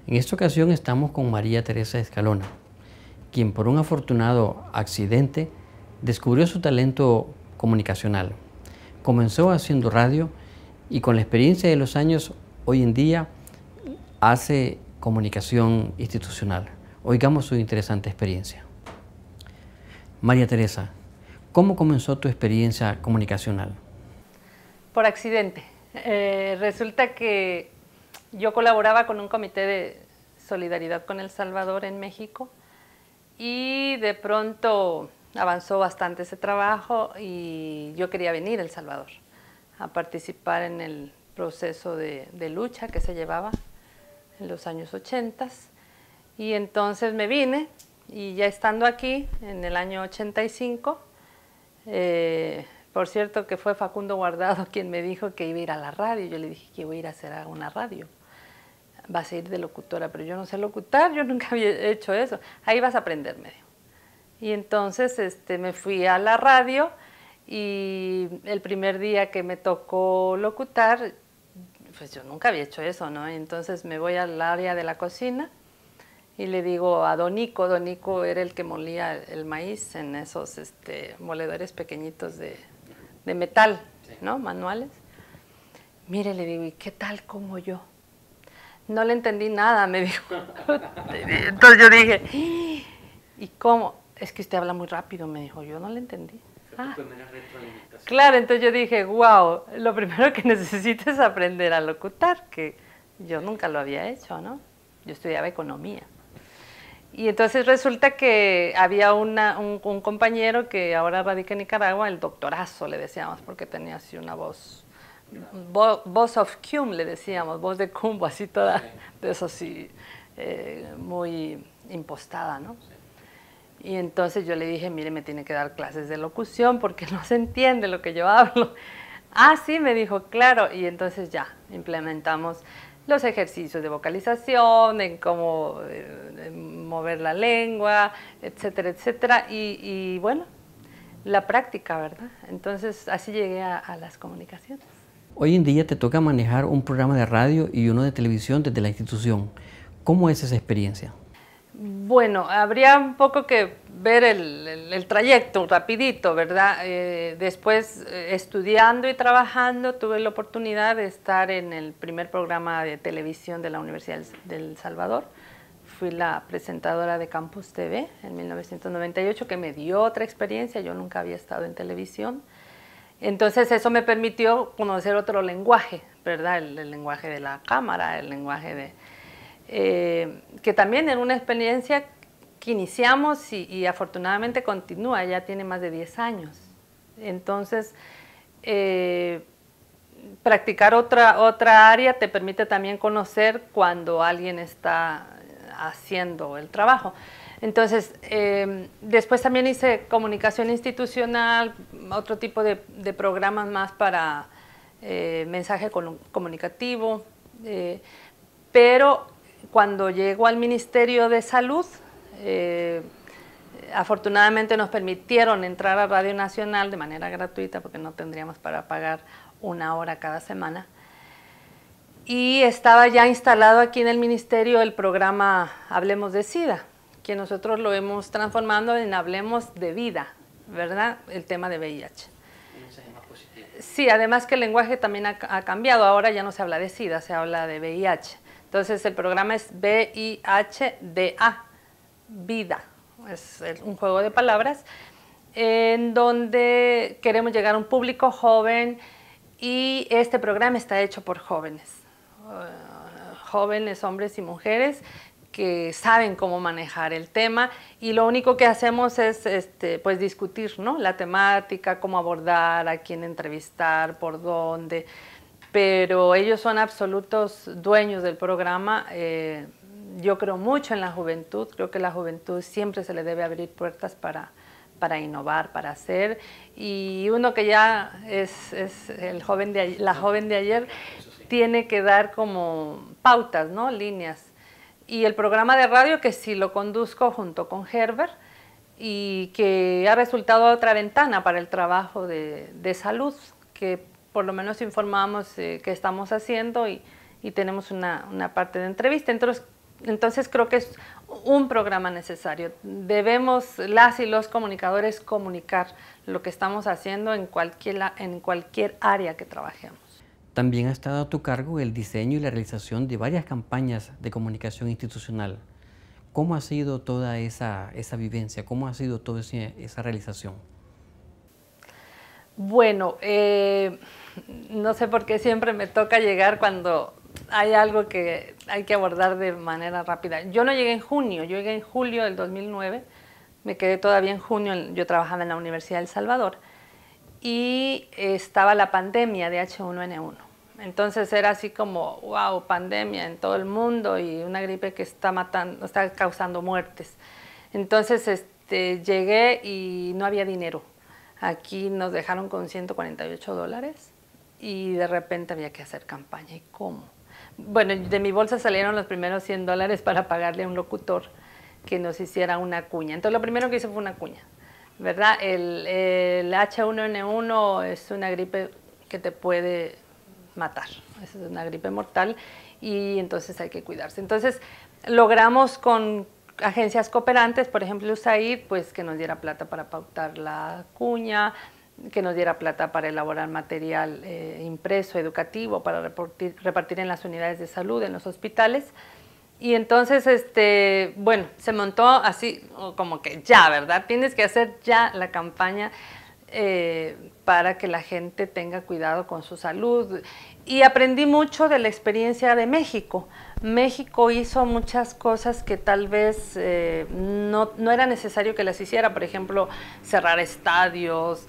En esta ocasión estamos con María Teresa Escalona, quien por un afortunado accidente descubrió su talento comunicacional. Comenzó haciendo radio y con la experiencia de los años, hoy en día hace comunicación institucional. Oigamos su interesante experiencia. María Teresa, ¿cómo comenzó tu experiencia comunicacional? Por accidente. Resulta que yo colaboraba con un comité de solidaridad con El Salvador en México y de pronto avanzó bastante ese trabajo y yo quería venir a El Salvador a participar en el proceso de lucha que se llevaba en los años 80 y entonces me vine y ya estando aquí en el año 85, por cierto que fue Facundo Guardado quien me dijo que iba a ir a la radio. Yo le dije que iba a ir a hacer una radio. Vas a ir de locutora, pero yo no sé locutar, yo nunca había hecho eso. Ahí vas a aprender, me dijo. Y entonces me fui a la radio y el primer día que me tocó locutar, pues yo nunca había hecho eso, ¿no? Entonces me voy al área de la cocina y le digo a Don Nico era el que molía el maíz en esos moledores pequeñitos de metal, ¿no? Manuales. Mire, le digo, ¿y qué tal como yo? No le entendí nada, me dijo. Entonces yo dije, ¿y cómo? Es que usted habla muy rápido, me dijo. Yo no le entendí. Claro, entonces yo dije, wow, lo primero que necesito es aprender a locutar, que yo nunca lo había hecho, ¿no? Yo estudiaba economía. Y entonces resulta que había un compañero que ahora radica en Nicaragua, el doctorazo le decíamos, porque tenía así una voz of Cum, le decíamos, voz de Cumbo, así toda, de eso sí, muy impostada, ¿no? Y entonces yo le dije, mire, me tiene que dar clases de locución porque no se entiende lo que yo hablo. Ah, sí, me dijo, claro. Y entonces ya implementamos los ejercicios de vocalización, en cómo mover la lengua, etcétera, etcétera. Y bueno, la práctica, ¿verdad? Entonces así llegué a las comunicaciones. Hoy en día te toca manejar un programa de radio y uno de televisión desde la institución. ¿Cómo es esa experiencia? Bueno, habría un poco que ver el trayecto rapidito, ¿verdad? Después, estudiando y trabajando, tuve la oportunidad de estar en el primer programa de televisión de la Universidad del Salvador. Fui la presentadora de Campus TV en 1998, que me dio otra experiencia. Yo nunca había estado en televisión. Entonces eso me permitió conocer otro lenguaje, ¿verdad? El lenguaje de la cámara, el lenguaje de... que también era una experiencia que iniciamos y afortunadamente continúa, ya tiene más de 10 años. Entonces, practicar otra área te permite también conocer cuando alguien está haciendo el trabajo. Entonces, después también hice comunicación institucional, otro tipo de programas más para mensaje comunicativo, pero cuando llego al Ministerio de Salud, afortunadamente nos permitieron entrar a Radio Nacional de manera gratuita porque no tendríamos para pagar 1 hora cada semana. Y estaba ya instalado aquí en el Ministerio el programa Hablemos de SIDA, que nosotros lo hemos transformado en Hablemos de Vida, ¿verdad? El tema de VIH. Un mensaje más positivo. Sí, además que el lenguaje también ha cambiado, ahora ya no se habla de SIDA, se habla de VIH. Entonces el programa es VIHDA, vida, es un juego de palabras en donde queremos llegar a un público joven y este programa está hecho por jóvenes, jóvenes hombres y mujeres que saben cómo manejar el tema y lo único que hacemos es pues discutir, ¿no? La temática, cómo abordar, a quién entrevistar, por dónde. Pero ellos son absolutos dueños del programa. Yo creo mucho en la juventud, creo que la juventud siempre se le debe abrir puertas para innovar, para hacer, y uno que ya es el joven de ayer, la joven de ayer, tiene que dar como pautas, ¿no? Líneas. Y el programa de radio que sí lo conduzco junto con Herbert y que ha resultado otra ventana para el trabajo de salud, que por lo menos informamos qué estamos haciendo y tenemos una parte de entrevista. Entonces Entonces creo que es un programa necesario. Debemos, las y los comunicadores, comunicar lo que estamos haciendo en cualquier área que trabajemos. También ha estado a tu cargo el diseño y la realización de varias campañas de comunicación institucional. ¿Cómo ha sido toda esa vivencia? ¿Cómo ha sido toda esa realización? Bueno, no sé por qué siempre me toca llegar cuando hay algo que hay que abordar de manera rápida. Yo no llegué en junio, yo llegué en julio del 2009, me quedé todavía en junio, yo trabajaba en la Universidad de El Salvador y estaba la pandemia de H1N1. Entonces era así como, wow, pandemia en todo el mundo y una gripe que está matando, está causando muertes. Entonces llegué y no había dinero. Aquí nos dejaron con $148 y de repente había que hacer campaña. ¿Y cómo? Bueno, de mi bolsa salieron los primeros $100 para pagarle a un locutor que nos hiciera una cuña. Entonces lo primero que hice fue una cuña, ¿verdad? El H1N1 es una gripe que te puede matar, es una gripe mortal y entonces hay que cuidarse. Entonces logramos con agencias cooperantes, por ejemplo USAID, pues que nos diera plata para pautar la cuña, que nos diera plata para elaborar material impreso, educativo, para repartir en las unidades de salud, en los hospitales. Y entonces, bueno, se montó así como que ya, ¿verdad? Tienes que hacer ya la campaña para que la gente tenga cuidado con su salud. Y aprendí mucho de la experiencia de México. México hizo muchas cosas que tal vez no era necesario que las hiciera, por ejemplo, cerrar estadios,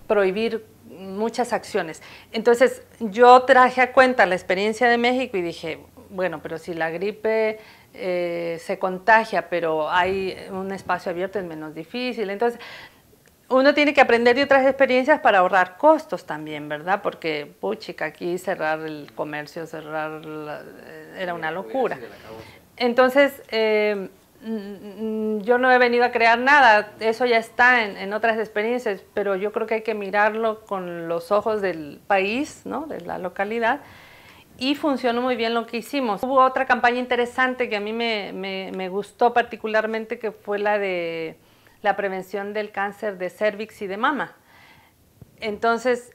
prohibir muchas acciones. Entonces yo traje a cuenta la experiencia de México y dije, bueno, pero si la gripe se contagia, pero hay un espacio abierto, es menos difícil. Entonces uno tiene que aprender de otras experiencias para ahorrar costos también, ¿verdad? Porque, puchica, aquí cerrar el comercio, era una locura. Entonces, yo no he venido a crear nada, eso ya está en otras experiencias, pero yo creo que hay que mirarlo con los ojos del país, ¿no? De la localidad, y funcionó muy bien lo que hicimos. Hubo otra campaña interesante que a mí me gustó particularmente, que fue la de la prevención del cáncer de cérvix y de mama. Entonces,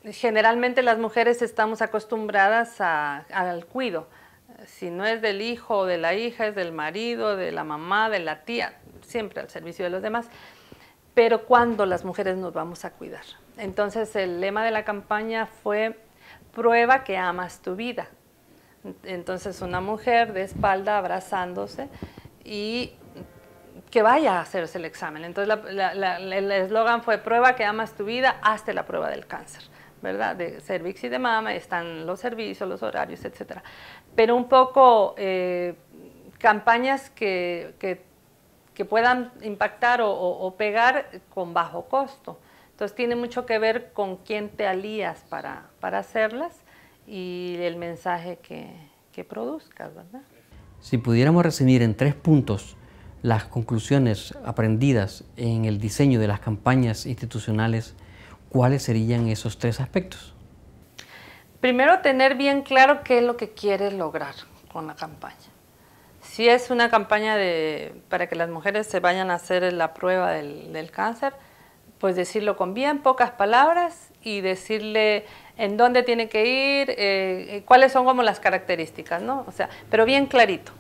generalmente las mujeres estamos acostumbradas al cuido. Si no es del hijo o de la hija, es del marido, de la mamá, de la tía, siempre al servicio de los demás. Pero ¿cuándo las mujeres nos vamos a cuidar? Entonces, el lema de la campaña fue: prueba que amas tu vida. Entonces, una mujer de espalda abrazándose y que vaya a hacerse el examen. Entonces el eslogan fue: prueba que amas tu vida, hazte la prueba del cáncer, ¿verdad? De cervix y de mama, están los servicios, los horarios, etcétera. Pero un poco campañas que puedan impactar o pegar con bajo costo. Entonces tiene mucho que ver con quién te alías para hacerlas y el mensaje que produzcas, ¿verdad? Si pudiéramos resumir en 3 puntos las conclusiones aprendidas en el diseño de las campañas institucionales, ¿cuáles serían esos 3 aspectos? Primero, tener bien claro qué es lo que quieres lograr con la campaña. Si es una campaña para que las mujeres se vayan a hacer la prueba del cáncer, pues decirlo con bien pocas palabras y decirle en dónde tiene que ir, cuáles son como las características, ¿no? O sea, pero bien clarito.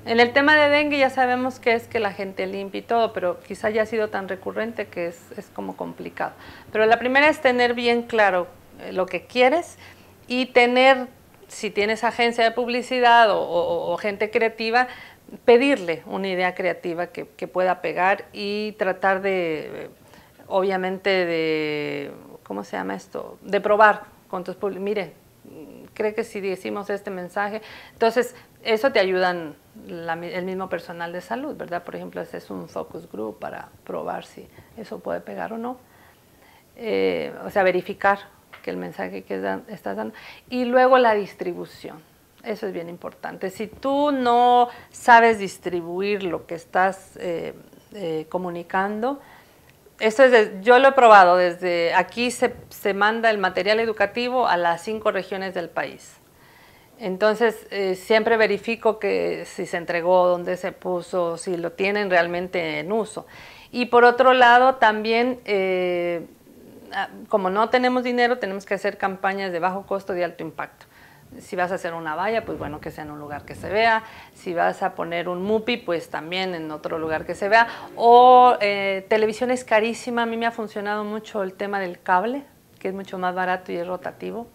En el tema de dengue ya sabemos que es que la gente limpia y todo, pero quizá ya ha sido tan recurrente que es como complicado. Pero la primera es tener bien claro lo que quieres y tener, si tienes agencia de publicidad o gente creativa, pedirle una idea creativa que pueda pegar y tratar de, obviamente, de, ¿cómo se llama esto? De probar con tus públicos. Mire, cree que si decimos este mensaje, entonces eso te ayudan el mismo personal de salud, ¿verdad? Por ejemplo, este es un focus group para probar si eso puede pegar o no. O sea, verificar que el mensaje que estás dando. Y luego la distribución. Eso es bien importante. Si tú no sabes distribuir lo que estás comunicando, yo lo he probado. Desde aquí se manda el material educativo a las 5 regiones del país. Entonces, siempre verifico que si se entregó, dónde se puso, si lo tienen realmente en uso. Y por otro lado, también, como no tenemos dinero, tenemos que hacer campañas de bajo costo, de alto impacto. Si vas a hacer una valla, pues bueno, que sea en un lugar que se vea. Si vas a poner un MUPI, pues también en otro lugar que se vea. O televisión es carísima. A mí me ha funcionado mucho el tema del cable, que es mucho más barato y es rotativo.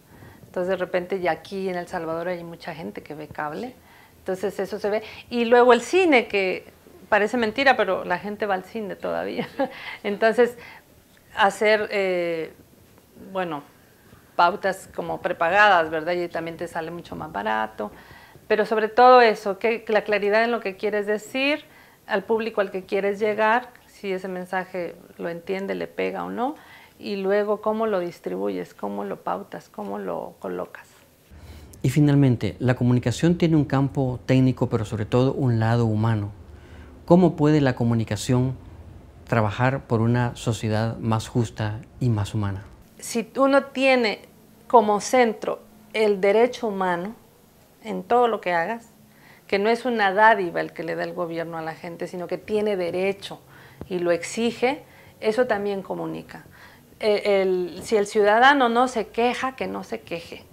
Entonces, de repente, ya aquí en El Salvador hay mucha gente que ve cable. Entonces, eso se ve. Y luego el cine, que parece mentira, pero la gente va al cine todavía. Entonces, hacer, bueno, pautas como prepagadas, ¿verdad? Y también te sale mucho más barato. Pero sobre todo eso, que la claridad en lo que quieres decir, al público al que quieres llegar, si ese mensaje lo entiende, le pega o no, y luego cómo lo distribuyes, cómo lo pautas, cómo lo colocas. Y finalmente, la comunicación tiene un campo técnico, pero sobre todo un lado humano. ¿Cómo puede la comunicación trabajar por una sociedad más justa y más humana? Si uno tiene como centro el derecho humano en todo lo que hagas, que no es una dádiva el que le da el gobierno a la gente, sino que tiene derecho y lo exige, eso también comunica. Si el ciudadano no se queja, que no se queje.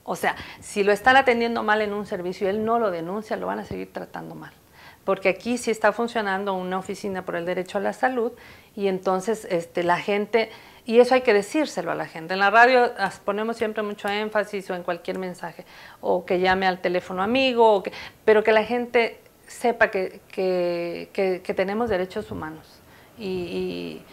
O sea, si lo están atendiendo mal en un servicio y él no lo denuncia, lo van a seguir tratando mal. Porque aquí sí está funcionando una oficina por el derecho a la salud y entonces la gente, y eso hay que decírselo a la gente. En la radio ponemos siempre mucho énfasis o en cualquier mensaje, o que llame al teléfono amigo, pero que la gente sepa que tenemos derechos humanos y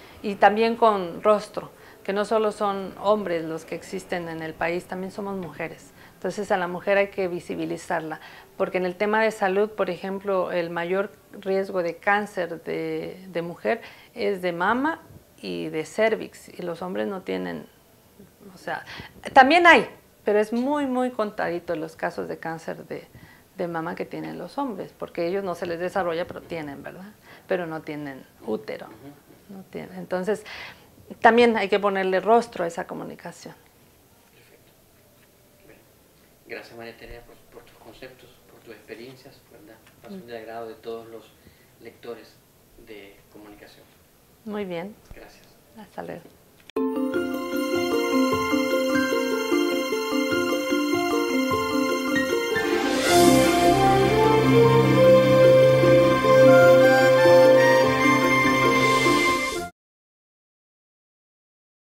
también con rostro, que no solo son hombres los que existen en el país, también somos mujeres. Entonces a la mujer hay que visibilizarla, porque en el tema de salud, por ejemplo, el mayor riesgo de cáncer de mujer es de mama y de cervix, y los hombres no tienen, o sea, también hay, pero es muy, muy contadito los casos de cáncer de mama que tienen los hombres, porque ellos no se les desarrolla, pero tienen, ¿verdad? Pero no tienen útero, no tienen. Entonces, también hay que ponerle rostro a esa comunicación. Perfecto. Bueno, gracias María Teresa por tus conceptos, por tus experiencias, ¿verdad? Son de agrado de todos los lectores de comunicación. Muy bien. Gracias. Hasta luego.